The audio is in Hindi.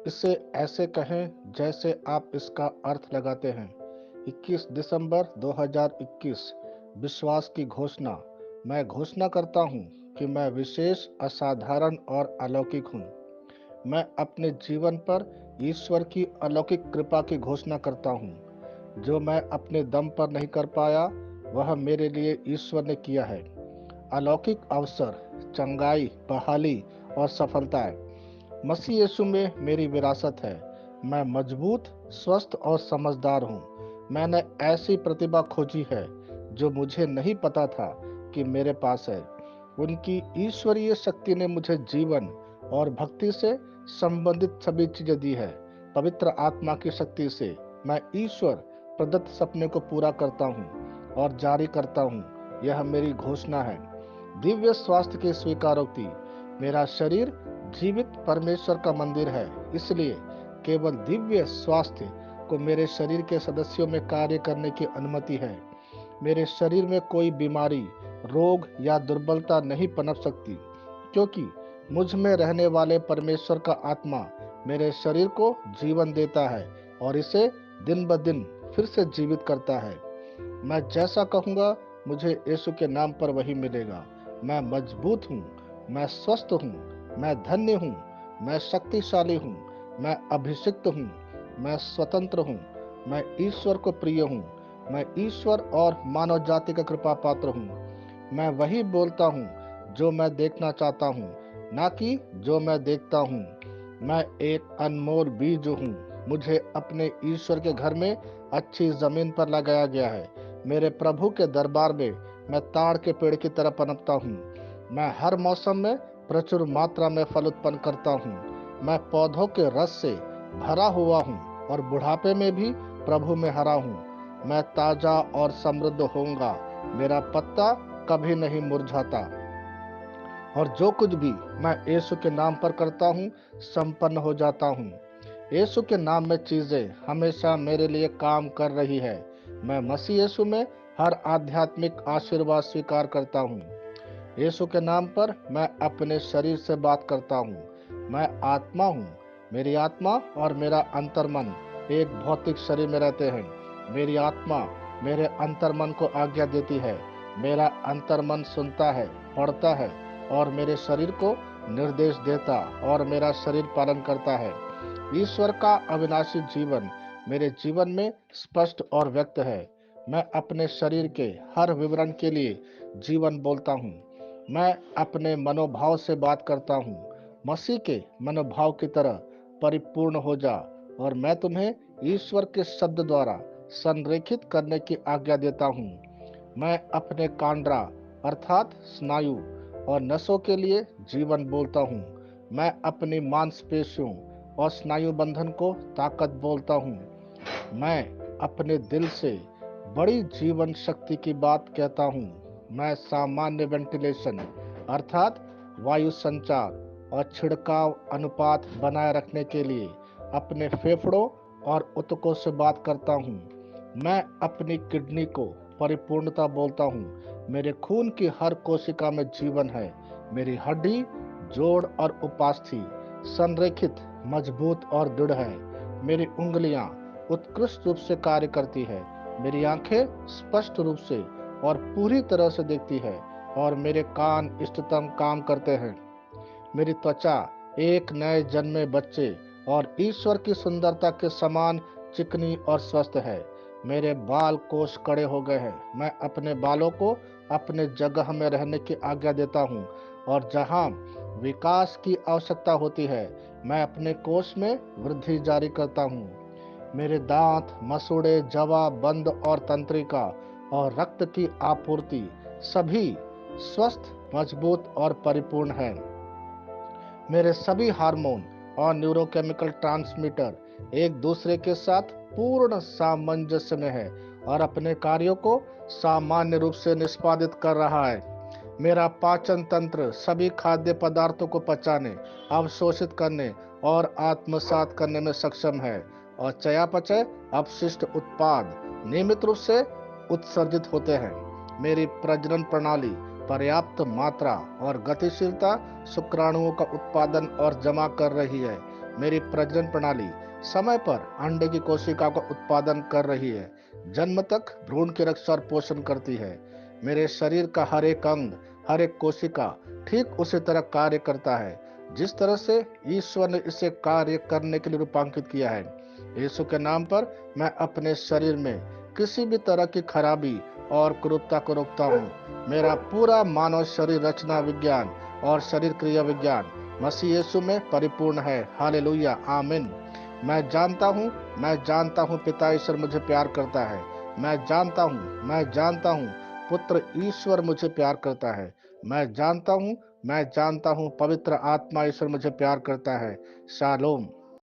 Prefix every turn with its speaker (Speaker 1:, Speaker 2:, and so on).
Speaker 1: इसे ऐसे कहें जैसे आप इसका अर्थ लगाते हैं। 21 दिसंबर 2021। विश्वास की घोषणा। मैं घोषणा करता हूँ कि मैं विशेष, असाधारण और अलौकिक हूँ। मैं अपने जीवन पर ईश्वर की अलौकिक कृपा की घोषणा करता हूँ। जो मैं अपने दम पर नहीं कर पाया, वह मेरे लिए ईश्वर ने किया है। अलौकिक अवसर, चंगाई, बहाली और सफलताएं मसीह यीशु में मेरी विरासत है। मैं मजबूत, स्वस्थ और समझदार हूँ। मैंने ऐसी प्रतिभा खोजी है जो मुझे नहीं पता था कि मेरे पास है। उनकी ईश्वरीय शक्ति ने मुझे जीवन और भक्ति से संबंधित सभी चीजें दी है। पवित्र आत्मा की शक्ति से मैं ईश्वर प्रदत्त सपने को पूरा करता हूँ और जारी करता हूँ। यह मेरी घोषणा है। दिव्य स्वास्थ्य की स्वीकारोक्ति। मेरा शरीर जीवित परमेश्वर का मंदिर है, इसलिए केवल दिव्य स्वास्थ्य को मेरे शरीर के सदस्यों में कार्य करने की अनुमति है। मेरे शरीर में कोई बीमारी, रोग या दुर्बलता नहीं पनप सकती, क्योंकि मुझ में रहने वाले परमेश्वर का आत्मा मेरे शरीर को जीवन देता है और इसे दिन ब दिन फिर से जीवित करता है। मैं जैसा कहूँगा, मुझे यीशु के नाम पर वही मिलेगा। मैं मजबूत हूँ, मैं स्वस्थ हूँ, मैं धन्य हूँ, मैं शक्तिशाली हूँ, मैं अभिषिक्त हूँ, मैं स्वतंत्र हूँ, मैं ईश्वर को प्रिय हूँ, मैं ईश्वर और मानव जाति का कृपा पात्र हूँ। मैं वही बोलता हूँ जो मैं देखना चाहता हूँ, ना कि जो मैं देखता हूँ। मैं एक अनमोल बीज हूँ। मुझे अपने ईश्वर के घर में अच्छी जमीन पर लगाया गया है। मेरे प्रभु के दरबार में मैं ताड़ के पेड़ की तरह पनपता हूँ। मैं हर मौसम में प्रचुर मात्रा में फल उत्पन्न करता हूँ। मैं पौधों के रस से भरा हुआ हूँ और बुढ़ापे में भी प्रभु में हरा हूँ। मैं ताजा और समृद्ध होऊंगा। मेरा पत्ता कभी नहीं मुरझाता और जो कुछ भी मैं यीशु के नाम पर करता हूँ, संपन्न हो जाता हूँ। यीशु के नाम में चीजें हमेशा मेरे लिए काम कर रही है। मैं मसीह यीशु में हर आध्यात्मिक आशीर्वाद स्वीकार करता हूँ। यीशु के नाम पर मैं अपने शरीर से बात करता हूँ। मैं आत्मा हूँ। मेरी आत्मा और मेरा अंतर्मन एक भौतिक शरीर में रहते हैं। मेरी आत्मा मेरे अंतर्मन को आज्ञा देती है। मेरा अंतर्मन सुनता है, पढ़ता है और मेरे शरीर को निर्देश देता और मेरा शरीर पालन करता है। ईश्वर का अविनाशी जीवन मेरे जीवन में स्पष्ट और व्यक्त है। मैं अपने शरीर के हर विवरण के लिए जीवन बोलता हूँ। मैं अपने मनोभाव से बात करता हूँ। मसीह के मनोभाव की तरह परिपूर्ण हो जा और मैं तुम्हें ईश्वर के शब्द द्वारा संरेखित करने की आज्ञा देता हूँ। मैं अपने कांड्रा अर्थात स्नायु और नसों के लिए जीवन बोलता हूँ। मैं अपनी मांसपेशियों और स्नायु बंधन को ताकत बोलता हूँ। मैं अपने दिल से बड़ी जीवन शक्ति की बात कहता हूँ। मैं सामान्य वेंटिलेशन अर्थात वायु संचार और छिड़काव अनुपात बनाए रखने के लिए अपने फेफड़ों और ऊतकों से बात करता हूँ। मैं अपनी किडनी को परिपूर्णता बोलता हूँ। मेरे खून की हर कोशिका में जीवन है। मेरी हड्डी, जोड़ और उपास्थि संरेखित, मजबूत और दृढ़ है। मेरी उंगलियां उत्कृष्ट रूप से कार्य करती है। मेरी आंखें स्पष्ट रूप से और पूरी तरह से देखती है और मेरे कान इष्टतम काम करते हैं। मेरी त्वचा एक नए जन्मे बच्चे और ईश्वर की सुंदरता के समान चिकनी और स्वस्थ है। मेरे बाल कोष कड़े हो गए हैं। मैं अपने बालों को अपने जगह में रहने की आज्ञा देता हूँ और जहाँ विकास की आवश्यकता होती है, मैं अपने कोष में वृद्धि जारी करता हूँ। मेरे दांत, मसूड़े, जवा, बंद और तंत्रिका और रक्त की आपूर्ति सभी स्वस्थ, मजबूत और परिपूर्ण हैं। मेरे सभी हार्मोन और न्यूरोकेमिकल ट्रांसमीटर एक दूसरे के साथ पूर्ण सामंजस्य में है और अपने कार्यों को सामान्य रूप से निष्पादित कर रहा है। मेरा पाचन तंत्र सभी खाद्य पदार्थों को पचाने, अवशोषित करने और आत्मसात करने में सक्षम है और चयापचय अपशिष्ट उत्पाद नियमित रूप से उत्सर्जित होते हैं। मेरी प्रजनन प्रणाली पर्याप्त मात्रा और गतिशीलता शुक्राणुओं का उत्पादन और जमा कर रही है मेरी प्रजनन प्रणाली समय पर अंडे की कोशिका का उत्पादन कर रही है, जन्म तक भ्रूण की रक्षा और पोषण करती है। मेरे शरीर का हर एक अंग, हर एक कोशिका ठीक उसी तरह कार्य करता है जिस तरह से ईश्वर ने इसे कार्य करने के लिए रूपांकित किया है। यीशु के नाम पर मैं अपने शरीर में किसी भी तरह की खराबी और क्रूरता को रोकता हूँ। मेरा पूरा मानव शरीर रचना विज्ञान और शरीर क्रिया विज्ञान मसीह यीशु में परिपूर्ण है। हालेलुया, आमीन। मैं जानता हूँ पिता ईश्वर मुझे प्यार करता है। मैं जानता हूँ पुत्र ईश्वर मुझे प्यार करता है। मैं जानता हूँ पवित्र आत्मा ईश्वर मुझे प्यार करता है। शालोम।